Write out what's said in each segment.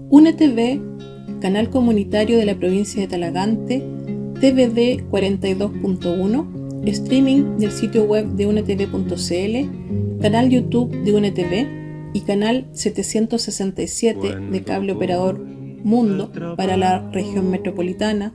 UNETV, canal comunitario de la provincia de Talagante, TVD 42.1, streaming del sitio web de unetv.cl, canal YouTube de UNETV y canal 767 de cable operador Mundo para la región metropolitana,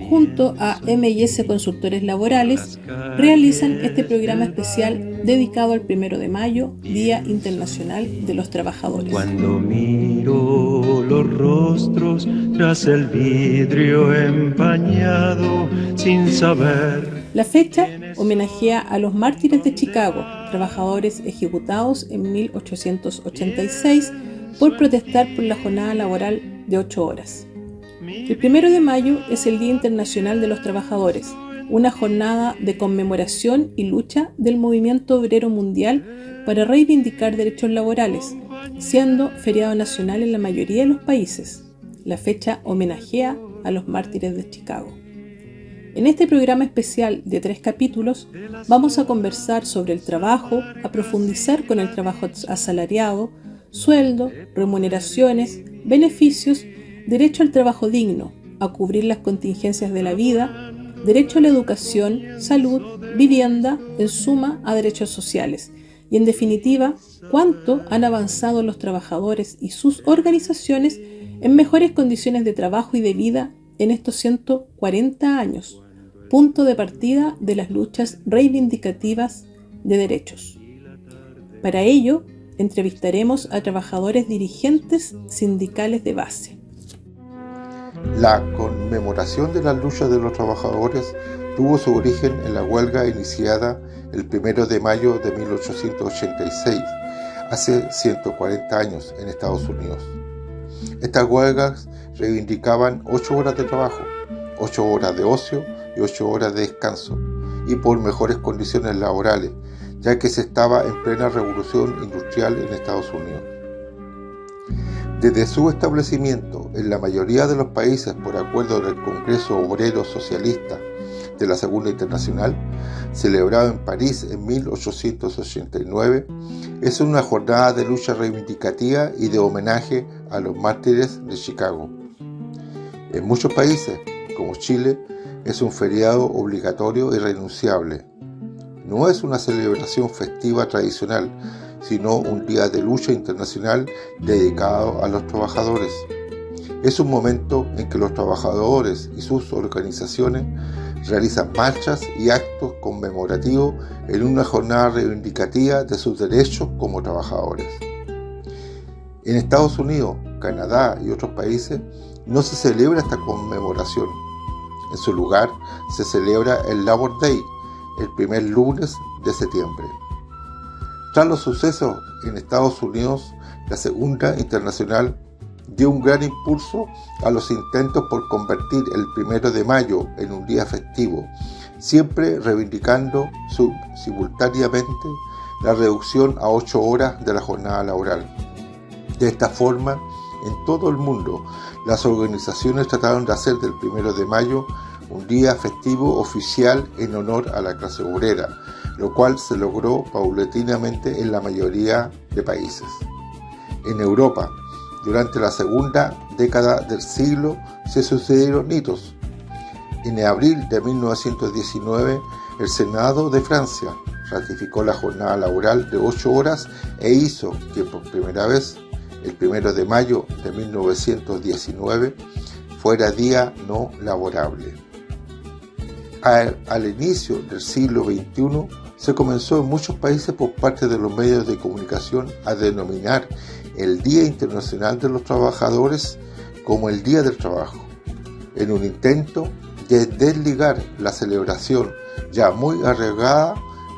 junto a M&S Consultores Laborales, realizan este programa especial dedicado al 1 de mayo, Día Internacional de los Trabajadores. Cuando miro los rostros tras el vidrio empañado, sin saber. La fecha homenajea a los mártires de Chicago, trabajadores ejecutados en 1886 por protestar por la jornada laboral de 8 horas. El 1 de mayo es el Día Internacional de los Trabajadores, una jornada de conmemoración y lucha del movimiento obrero mundial para reivindicar derechos laborales, siendo feriado nacional en la mayoría de los países. La fecha homenajea a los mártires de Chicago. En este programa especial de 3 capítulos vamos a conversar sobre el trabajo, a profundizar con el trabajo asalariado, sueldo, remuneraciones, beneficios, derecho al trabajo digno, a cubrir las contingencias de la vida, derecho a la educación, salud, vivienda, en suma a derechos sociales y en definitiva, cuánto han avanzado los trabajadores y sus organizaciones en mejores condiciones de trabajo y de vida en estos 140 años, punto de partida de las luchas reivindicativas de derechos. Para ello, entrevistaremos a trabajadores dirigentes sindicales de base. La conmemoración de las luchas de los trabajadores tuvo su origen en la huelga iniciada el 1 de mayo de 1886, hace 140 años en Estados Unidos. Estas huelgas reivindicaban 8 horas de trabajo, 8 horas de ocio y 8 horas de descanso, y por mejores condiciones laborales, ya que se estaba en plena revolución industrial en Estados Unidos. Desde su establecimiento en la mayoría de los países por acuerdo del Congreso Obrero Socialista de la Segunda Internacional, celebrado en París en 1889, es una jornada de lucha reivindicativa y de homenaje a los mártires de Chicago. En muchos países, como Chile, es un feriado obligatorio y renunciable. No es una celebración festiva tradicional, sino un día de lucha internacional dedicado a los trabajadores. Es un momento en que los trabajadores y sus organizaciones realizan marchas y actos conmemorativos en una jornada reivindicativa de sus derechos como trabajadores. En Estados Unidos, Canadá y otros países no se celebra esta conmemoración. En su lugar, se celebra el Labor Day, el primer lunes de septiembre. Tras los sucesos en Estados Unidos, la Segunda Internacional dio un gran impulso a los intentos por convertir el 1 de mayo en un día festivo, siempre reivindicando simultáneamente la reducción a 8 horas de la jornada laboral. De esta forma, en todo el mundo, las organizaciones trataron de hacer del 1 de mayo un día festivo oficial en honor a la clase obrera, lo cual se logró paulatinamente en la mayoría de países. En Europa, durante la segunda década del siglo, se sucedieron hitos. En abril de 1919, el Senado de Francia ratificó la jornada laboral de 8 horas e hizo que por primera vez, el 1 de mayo de 1919, fuera día no laborable. Al inicio del siglo XXI, se comenzó en muchos países por parte de los medios de comunicación a denominar el Día Internacional de los Trabajadores como el Día del Trabajo, en un intento de desligar la celebración ya muy arraigada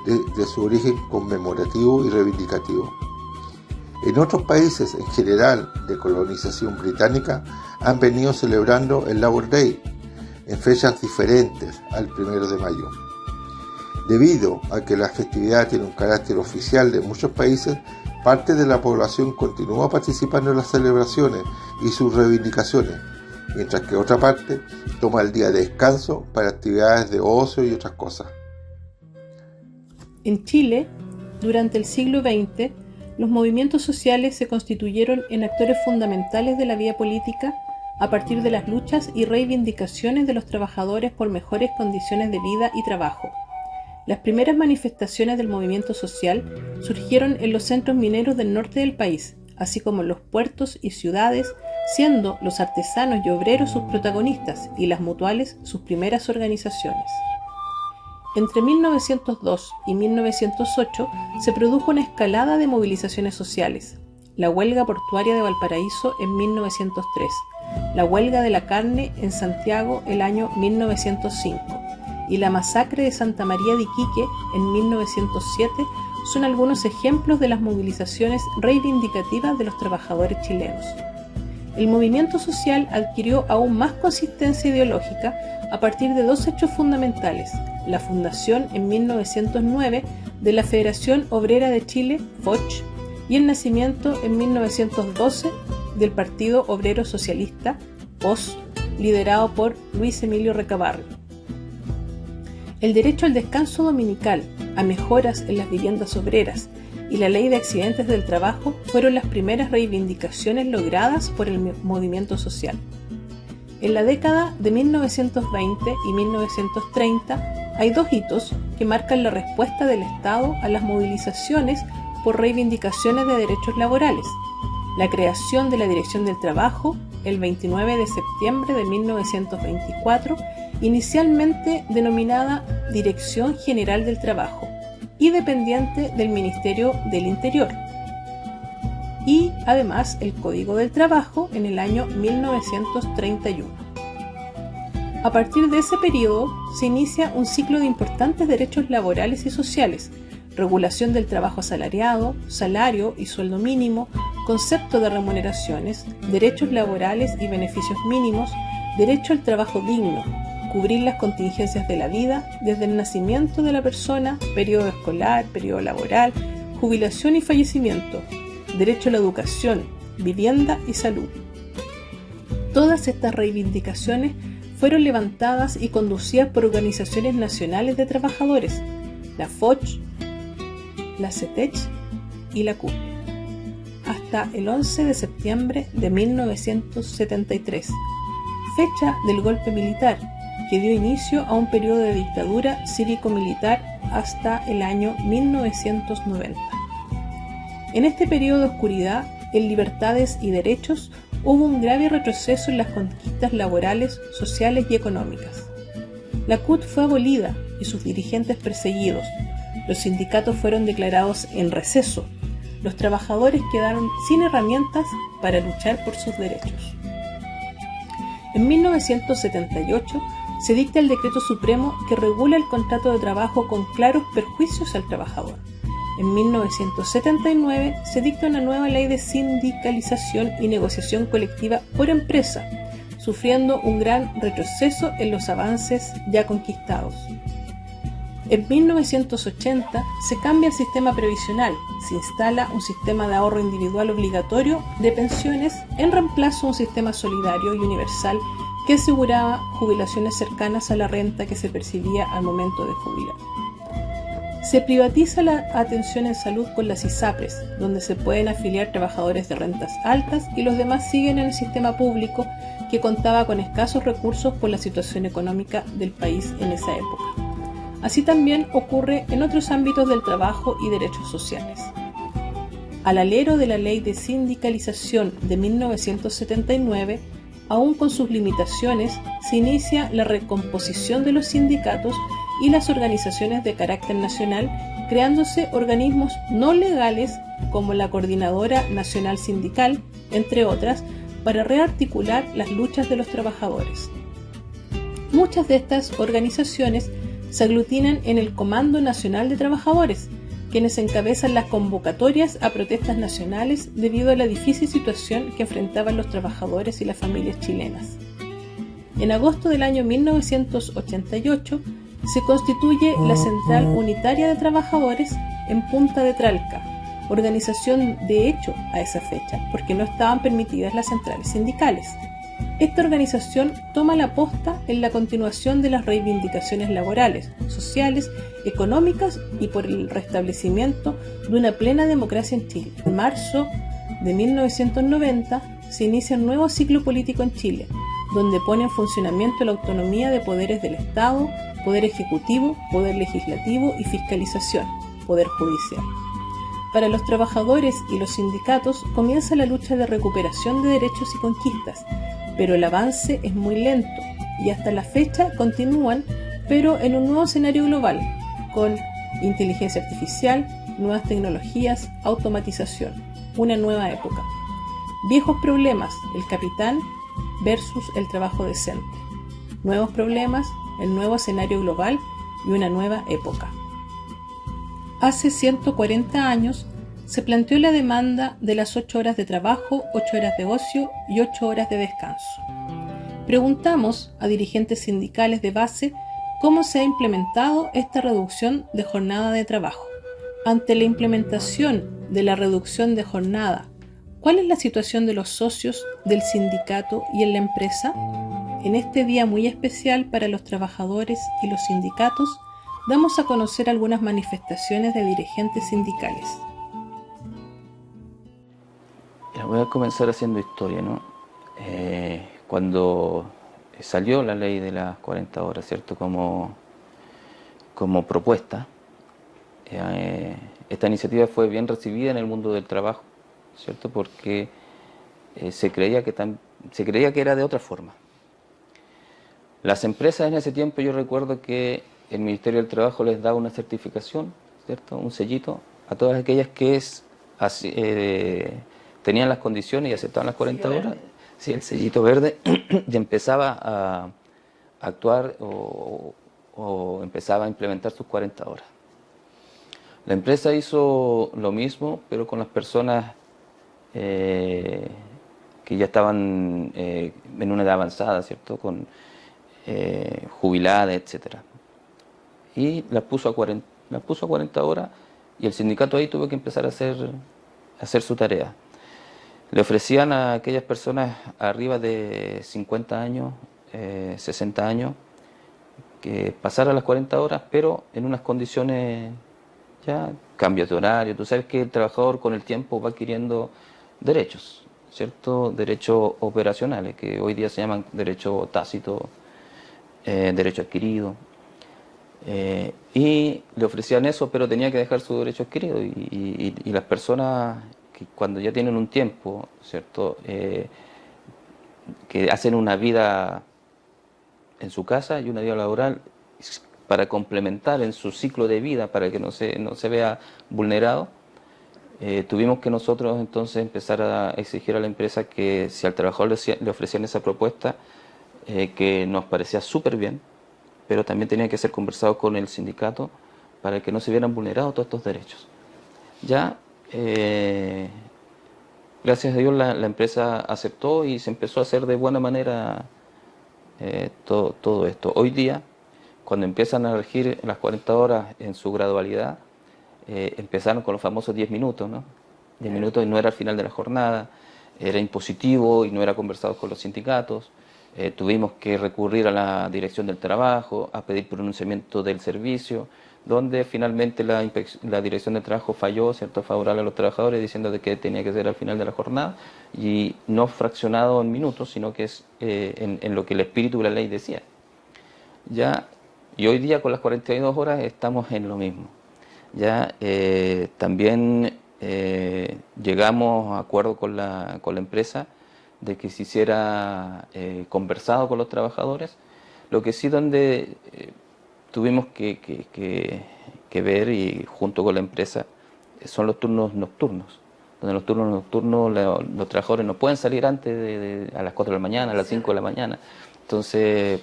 de su origen conmemorativo y reivindicativo. En otros países, en general de colonización británica, han venido celebrando el Labor Day en fechas diferentes al 1 de mayo. Debido a que la festividad tiene un carácter oficial de muchos países, parte de la población continúa participando en las celebraciones y sus reivindicaciones, mientras que otra parte toma el día de descanso para actividades de ocio y otras cosas. En Chile, durante el siglo XX, los movimientos sociales se constituyeron en actores fundamentales de la vida política a partir de las luchas y reivindicaciones de los trabajadores por mejores condiciones de vida y trabajo. Las primeras manifestaciones del movimiento social surgieron en los centros mineros del norte del país, así como en los puertos y ciudades, siendo los artesanos y obreros sus protagonistas y las mutuales sus primeras organizaciones. Entre 1902 y 1908 se produjo una escalada de movilizaciones sociales: la huelga portuaria de Valparaíso en 1903, la huelga de la carne en Santiago el año 1905 y la masacre de Santa María de Iquique en 1907 son algunos ejemplos de las movilizaciones reivindicativas de los trabajadores chilenos. El movimiento social adquirió aún más consistencia ideológica a partir de dos hechos fundamentales: la fundación en 1909 de la Federación Obrera de Chile, FOCH, y el nacimiento en 1912 del Partido Obrero Socialista, POS, liderado por Luis Emilio Recabarren. El derecho al descanso dominical, a mejoras en las viviendas obreras y la ley de accidentes del trabajo fueron las primeras reivindicaciones logradas por el movimiento social. En la década de 1920 y 1930 hay dos hitos que marcan la respuesta del Estado a las movilizaciones por reivindicaciones de derechos laborales: la creación de la Dirección del Trabajo el 29 de septiembre de 1924, inicialmente denominada Dirección General del Trabajo y dependiente del Ministerio del Interior, y además el Código del Trabajo en el año 1931. A partir de ese periodo se inicia un ciclo de importantes derechos laborales y sociales: regulación del trabajo asalariado, salario y sueldo mínimo, concepto de remuneraciones, derechos laborales y beneficios mínimos, derecho al trabajo digno, cubrir las contingencias de la vida desde el nacimiento de la persona, periodo escolar, periodo laboral, jubilación y fallecimiento, derecho a la educación, vivienda y salud. Todas estas reivindicaciones fueron levantadas y conducidas por organizaciones nacionales de trabajadores, la FOCH, la CETECH y la CUT, hasta el 11 de septiembre de 1973, fecha del golpe militar, que dio inicio a un periodo de dictadura cívico-militar hasta el año 1990. En este periodo de oscuridad, en libertades y derechos, hubo un grave retroceso en las conquistas laborales, sociales y económicas. La CUT fue abolida y sus dirigentes perseguidos. Los sindicatos fueron declarados en receso. Los trabajadores quedaron sin herramientas para luchar por sus derechos. En 1978 se dicta el Decreto Supremo que regula el contrato de trabajo con claros perjuicios al trabajador. En 1979 se dicta una nueva ley de sindicalización y negociación colectiva por empresa, sufriendo un gran retroceso en los avances ya conquistados. En 1980 se cambia el sistema previsional, se instala un sistema de ahorro individual obligatorio de pensiones en reemplazo a un sistema solidario y universal que aseguraba jubilaciones cercanas a la renta que se percibía al momento de jubilar. Se privatiza la atención en salud con las ISAPRES, donde se pueden afiliar trabajadores de rentas altas y los demás siguen en el sistema público que contaba con escasos recursos por la situación económica del país en esa época. Así también ocurre en otros ámbitos del trabajo y derechos sociales. Al alero de la Ley de Sindicalización de 1979, aún con sus limitaciones, se inicia la recomposición de los sindicatos y las organizaciones de carácter nacional, creándose organismos no legales como la Coordinadora Nacional Sindical, entre otras, para rearticular las luchas de los trabajadores. Muchas de estas organizaciones se aglutinan en el Comando Nacional de Trabajadores, quienes encabezan las convocatorias a protestas nacionales debido a la difícil situación que enfrentaban los trabajadores y las familias chilenas. En agosto del año 1988 se constituye la Central Unitaria de Trabajadores en Punta de Tralca, organización de hecho a esa fecha, porque no estaban permitidas las centrales sindicales. Esta organización toma la posta en la continuación de las reivindicaciones laborales, sociales, económicas y por el restablecimiento de una plena democracia en Chile. En marzo de 1990 se inicia un nuevo ciclo político en Chile, donde pone en funcionamiento la autonomía de poderes del Estado, poder ejecutivo, poder legislativo y fiscalización, poder judicial. Para los trabajadores y los sindicatos comienza la lucha de recuperación de derechos y conquistas, pero el avance es muy lento y hasta la fecha continúan, pero en un nuevo escenario global, con inteligencia artificial, nuevas tecnologías, automatización, una nueva época. Viejos problemas, el capitán versus el trabajo decente. Nuevos problemas, el nuevo escenario global y una nueva época. Hace 140 años se planteó la demanda de las 8 horas de trabajo, 8 horas de ocio y 8 horas de descanso. Preguntamos a dirigentes sindicales de base cómo se ha implementado esta reducción de jornada de trabajo. Ante la implementación de la reducción de jornada, ¿cuál es la situación de los socios, del sindicato y en la empresa? En este día muy especial para los trabajadores y los sindicatos, damos a conocer algunas manifestaciones de dirigentes sindicales. Voy a comenzar haciendo historia, ¿no? Cuando salió la ley de las 40 horas, ¿cierto? Como propuesta, esta iniciativa fue bien recibida en el mundo del trabajo, ¿cierto? Porque se creía que era de otra forma. Las empresas en ese tiempo, yo recuerdo que el Ministerio del Trabajo les daba una certificación, ¿cierto? Un sellito a todas aquellas que tenían las condiciones y aceptaban las 40 horas. Sí, el sellito verde, y empezaba a actuar o empezaba a implementar sus 40 horas. La empresa hizo lo mismo, pero con las personas que ya estaban en una edad avanzada, ¿cierto? Con jubiladas, etcétera. Y las puso a 40 horas, y el sindicato ahí tuvo que empezar a hacer su tarea. Le ofrecían a aquellas personas arriba de 50 años, 60 años, que pasara las 40 horas, pero en unas condiciones ya, cambios de horario. Tú sabes que el trabajador con el tiempo va adquiriendo derechos, ¿cierto? Derechos operacionales, que hoy día se llaman derecho tácito, derecho adquirido. Y le ofrecían eso, pero tenía que dejar su derecho adquirido. Y las personas que cuando ya tienen un tiempo, ¿cierto? Que hacen una vida en su casa y una vida laboral para complementar en su ciclo de vida, para que no se vea vulnerado, tuvimos que nosotros entonces empezar a exigir a la empresa que si al trabajador le ofrecían esa propuesta, que nos parecía súper bien, pero también tenía que ser conversado con el sindicato para que no se vieran vulnerados todos estos derechos. Ya, gracias a Dios la empresa aceptó y se empezó a hacer de buena manera todo esto. Hoy día, cuando empiezan a regir las 40 horas en su gradualidad, empezaron con los famosos 10 minutos, ¿no? 10 minutos y no era al final de la jornada, era impositivo y no era conversado con los sindicatos. Tuvimos que recurrir a la Dirección del Trabajo, a pedir pronunciamiento del servicio, donde finalmente la Dirección del Trabajo falló, ¿cierto?, favorable a los trabajadores, diciendo de que tenía que ser al final de la jornada y no fraccionado en minutos, sino que es en lo que el espíritu de la ley decía. Ya, y hoy día con las 42 horas estamos en lo mismo. Ya, también llegamos a acuerdo con la empresa de que se hiciera conversado con los trabajadores, lo que sí donde tuvimos que ver, y junto con la empresa, son los turnos nocturnos, donde los turnos nocturnos los trabajadores no pueden salir antes a las 4 de la mañana, a las 5 de la mañana, entonces,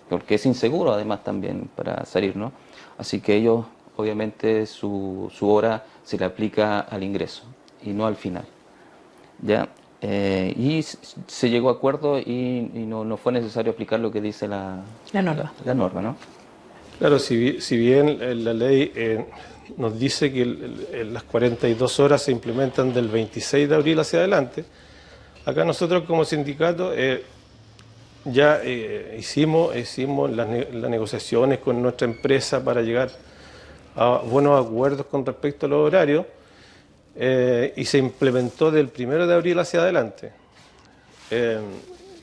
porque es inseguro además también para salir, ¿no? Así que ellos, obviamente, su hora se le aplica al ingreso y no al final, ¿ya? Y se llegó a acuerdo y no fue necesario aplicar lo que dice la norma, ¿no? Claro, si bien la ley nos dice que las 42 horas se implementan del 26 de abril hacia adelante, acá nosotros como sindicato ya hicimos las negociaciones con nuestra empresa para llegar a buenos acuerdos con respecto a los horarios y se implementó del 1 de abril hacia adelante.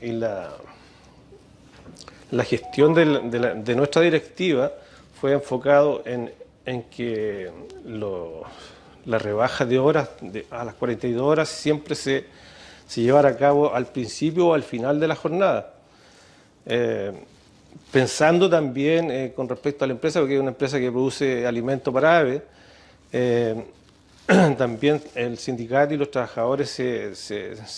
Y la gestión de nuestra directiva fue enfocado en que la rebaja de horas a las 42 horas siempre se llevara a cabo al principio o al final de la jornada. Pensando también con respecto a la empresa, porque es una empresa que produce alimento para aves, también el sindicato y los trabajadores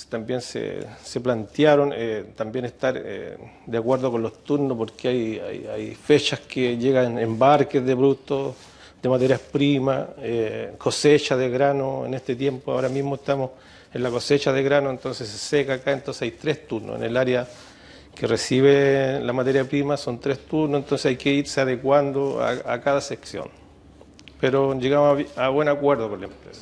también se plantearon también estar de acuerdo con los turnos, porque hay fechas que llegan embarques de productos, de materias primas, cosecha de grano. En este tiempo, ahora mismo estamos en la cosecha de grano, entonces se seca acá, entonces hay 3 turnos. En el área que recibe la materia prima son 3 turnos, entonces hay que irse adecuando a cada sección. Pero llegamos a buen acuerdo con la empresa.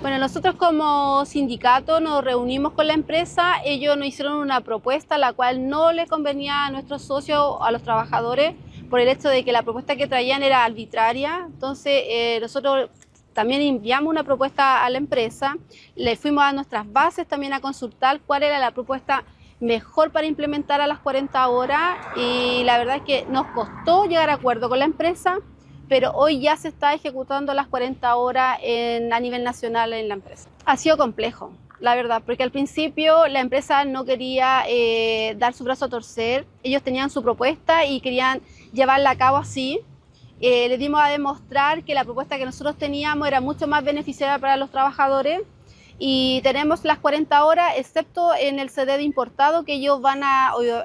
Bueno, nosotros como sindicato nos reunimos con la empresa, ellos nos hicieron una propuesta la cual no le convenía a nuestros socios, a los trabajadores, por el hecho de que la propuesta que traían era arbitraria. Entonces nosotros también enviamos una propuesta a la empresa, le fuimos a nuestras bases también a consultar cuál era la propuesta mejor para implementar a las 40 horas y la verdad es que nos costó llegar a acuerdo con la empresa, pero hoy ya se está ejecutando las 40 horas a nivel nacional en la empresa. Ha sido complejo, la verdad, porque al principio la empresa no quería dar su brazo a torcer, ellos tenían su propuesta y querían llevarla a cabo así. Les dimos a demostrar que la propuesta que nosotros teníamos era mucho más beneficiaria para los trabajadores y tenemos las 40 horas, excepto en el CD de importado, que ellos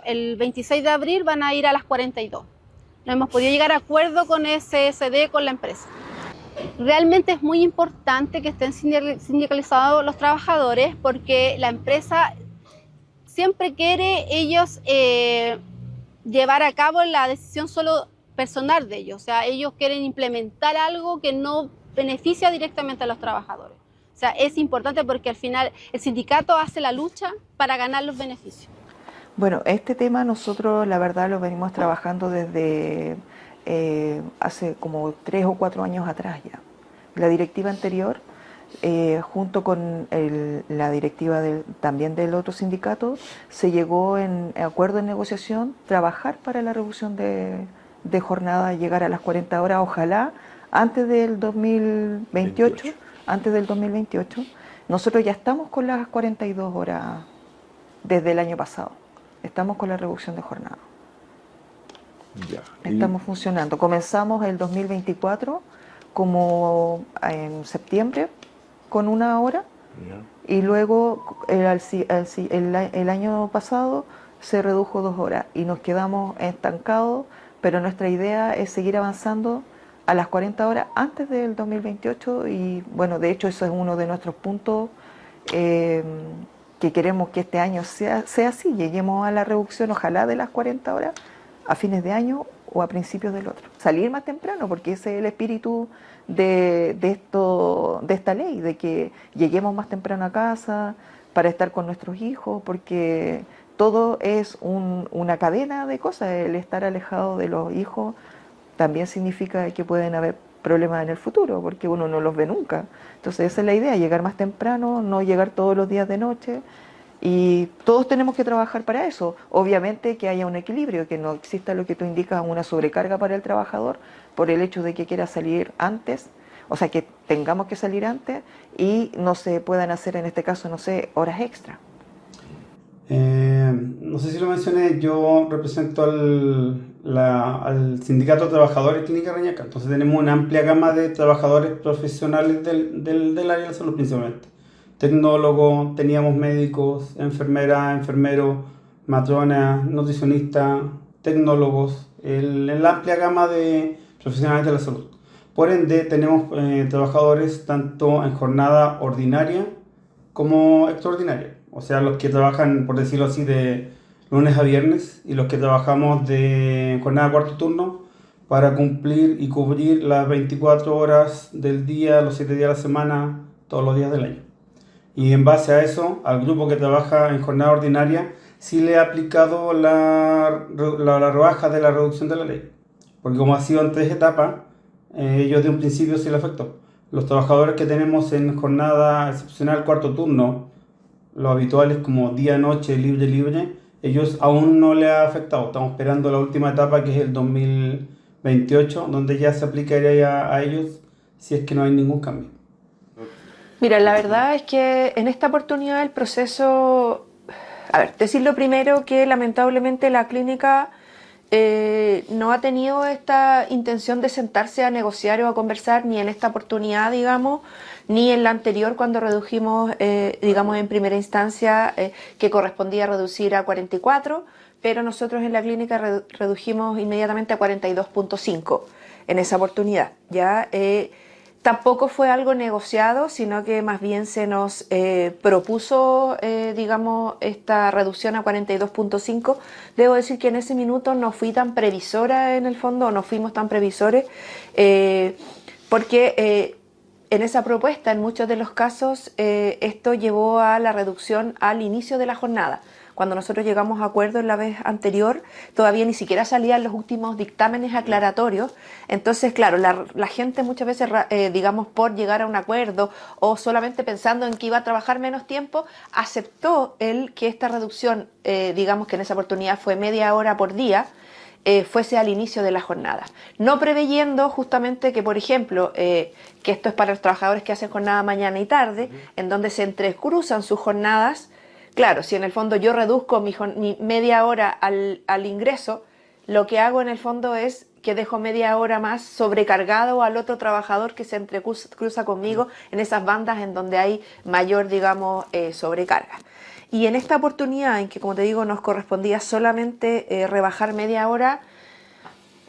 el 26 de abril van a ir a las 42. No hemos podido llegar a acuerdo con ese CD con la empresa. Realmente es muy importante que estén sindicalizados los trabajadores porque la empresa siempre quiere ellos llevar a cabo la decisión solo personal de ellos. O sea, ellos quieren implementar algo que no beneficia directamente a los trabajadores. O sea, es importante porque al final el sindicato hace la lucha para ganar los beneficios. Bueno, este tema nosotros la verdad lo venimos trabajando desde hace como 3 o 4 años atrás ya. La directiva anterior, junto con la directiva también del otro sindicato, se llegó en acuerdo en negociación trabajar para la reducción de jornada, llegar a las 40 horas, ojalá antes del 2028. Antes del 2028. Nosotros ya estamos con las 42 horas desde el año pasado. Estamos con la reducción de jornada. Ya. Estamos funcionando. Comenzamos el 2024 como en septiembre con 1 hora. Ya. Y luego el año pasado se redujo 2 horas y nos quedamos estancados, pero nuestra idea es seguir avanzando a las 40 horas antes del 2028 y bueno, de hecho eso es uno de nuestros puntos que queremos que este año sea así, lleguemos a la reducción ojalá de las 40 horas a fines de año o a principios del otro. Salir más temprano porque ese es el espíritu de esta ley, de que lleguemos más temprano a casa para estar con nuestros hijos, porque todo es una cadena de cosas, el estar alejado de los hijos también significa que pueden haber problemas en el futuro, porque uno no los ve nunca. Entonces esa es la idea, llegar más temprano, no llegar todos los días de noche, y todos tenemos que trabajar para eso. Obviamente que haya un equilibrio, que no exista lo que tú indicas, una sobrecarga para el trabajador, por el hecho de que quiera salir antes, o sea, que tengamos que salir antes, y no se puedan hacer, en este caso, no sé, horas extra. No sé si lo mencioné, yo represento al Sindicato de Trabajadores Clínica Reñaca. Entonces tenemos una amplia gama de trabajadores profesionales del área de la salud principalmente. Tecnólogos, teníamos médicos, enfermeras, enfermeros, matronas, nutricionistas, tecnólogos, la amplia gama de profesionales de la salud. Por ende, tenemos trabajadores tanto en jornada ordinaria como extraordinaria. O sea, los que trabajan, por decirlo así, de lunes a viernes y los que trabajamos de jornada cuarto turno para cumplir y cubrir las 24 horas del día, los 7 días de la semana, todos los días del año. Y en base a eso, al grupo que trabaja en jornada ordinaria, sí le ha aplicado la rebaja de la reducción de la ley. Porque como ha sido en 3 etapas, ellos de un principio sí le afectó. Los trabajadores que tenemos en jornada excepcional cuarto turno, los habituales como día, noche, libre, ellos aún no le ha afectado. Estamos esperando la última etapa, que es el 2028, donde ya se aplicaría a ellos si es que no hay ningún cambio. Mira, la verdad es que en esta oportunidad el proceso... A ver, decirlo primero que lamentablemente la clínica no ha tenido esta intención de sentarse a negociar o a conversar ni en esta oportunidad, digamos, ni en la anterior cuando redujimos, digamos, en primera instancia que correspondía reducir a 44, pero nosotros en la clínica redujimos inmediatamente a 42.5 en esa oportunidad, ¿ya? Tampoco fue algo negociado, sino que más bien se nos propuso, digamos, esta reducción a 42.5. Debo decir que en ese minuto no fui tan previsora en el fondo, no fuimos tan previsores, porque en esa propuesta, en muchos de los casos, esto llevó a la reducción al inicio de la jornada. Cuando nosotros llegamos a acuerdo en la vez anterior, todavía ni siquiera salían los últimos dictámenes aclaratorios. Entonces, claro, la gente muchas veces, digamos, por llegar a un acuerdo o solamente pensando en que iba a trabajar menos tiempo, aceptó que esta reducción, digamos que en esa oportunidad fue media hora por día, fuese al inicio de la jornada. No preveyendo justamente que, por ejemplo, que esto es para los trabajadores que hacen jornada mañana y tarde, en donde se entrecruzan sus jornadas. Claro, si en el fondo yo reduzco mi media hora al ingreso, lo que hago en el fondo es que dejo media hora más sobrecargado al otro trabajador que se entrecruza conmigo en esas bandas en donde hay mayor, digamos, sobrecarga. Y en esta oportunidad en que, como te digo, nos correspondía solamente rebajar media hora,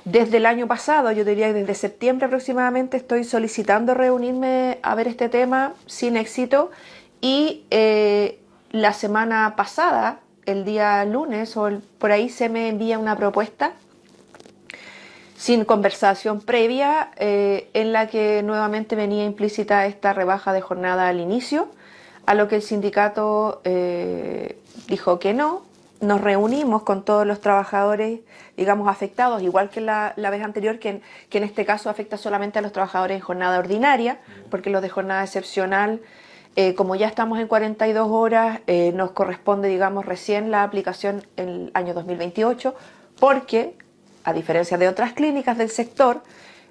desde el año pasado, yo diría que desde septiembre aproximadamente, estoy solicitando reunirme a ver este tema sin éxito y la semana pasada, el día lunes o por ahí, se me envía una propuesta sin conversación previa en la que nuevamente venía implícita esta rebaja de jornada al inicio, a lo que el sindicato dijo que no. Nos reunimos con todos los trabajadores, digamos, afectados, igual que la vez anterior, que en este caso afecta solamente a los trabajadores en jornada ordinaria, porque los de jornada excepcional, como ya estamos en 42 horas, nos corresponde, digamos, recién la aplicación en el año 2028, porque, a diferencia de otras clínicas del sector,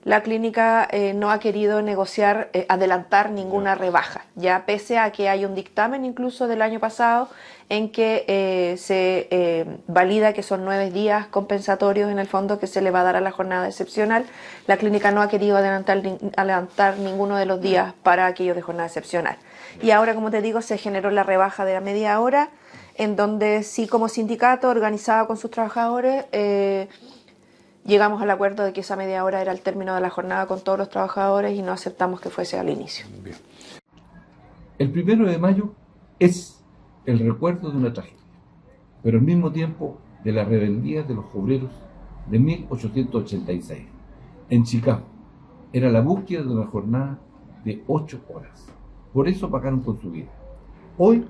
la clínica no ha querido negociar, adelantar ninguna rebaja, ya pese a que hay un dictamen incluso del año pasado en que se valida que son 9 días compensatorios en el fondo que se le va a dar a la jornada excepcional. La clínica no ha querido adelantar ninguno de los días para aquellos de jornada excepcional. Y ahora, como te digo, se generó la rebaja de la media hora, en donde sí, como sindicato organizado con sus trabajadores, llegamos al acuerdo de que esa media hora era el término de la jornada con todos los trabajadores y no aceptamos que fuese al inicio. Bien. El 1 de mayo es el recuerdo de una tragedia, pero al mismo tiempo de la rebeldía de los obreros de 1886. En Chicago era la búsqueda de una jornada de 8 horas. Por eso pagaron con su vida. Hoy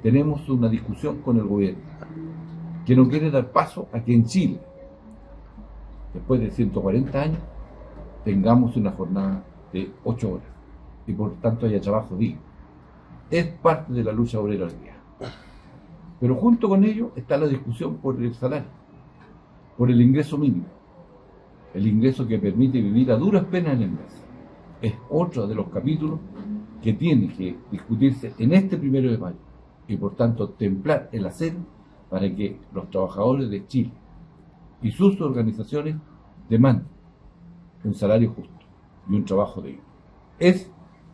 tenemos una discusión con el gobierno que no quiere dar paso a que en Chile, después de 140 años, tengamos una jornada de 8 horas y por tanto haya trabajo digno. Es parte de la lucha obrera hoy día. Pero junto con ello está la discusión por el salario, por el ingreso mínimo, el ingreso que permite vivir a duras penas en el mes. Es otro de los capítulos que tiene que discutirse en este 1 de mayo y por tanto templar el acero para que los trabajadores de Chile y sus organizaciones demanden un salario justo y un trabajo digno. Es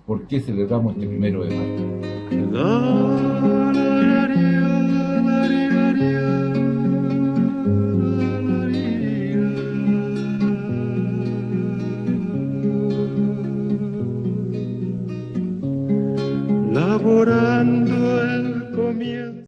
por qué celebramos este 1 de mayo. Laborar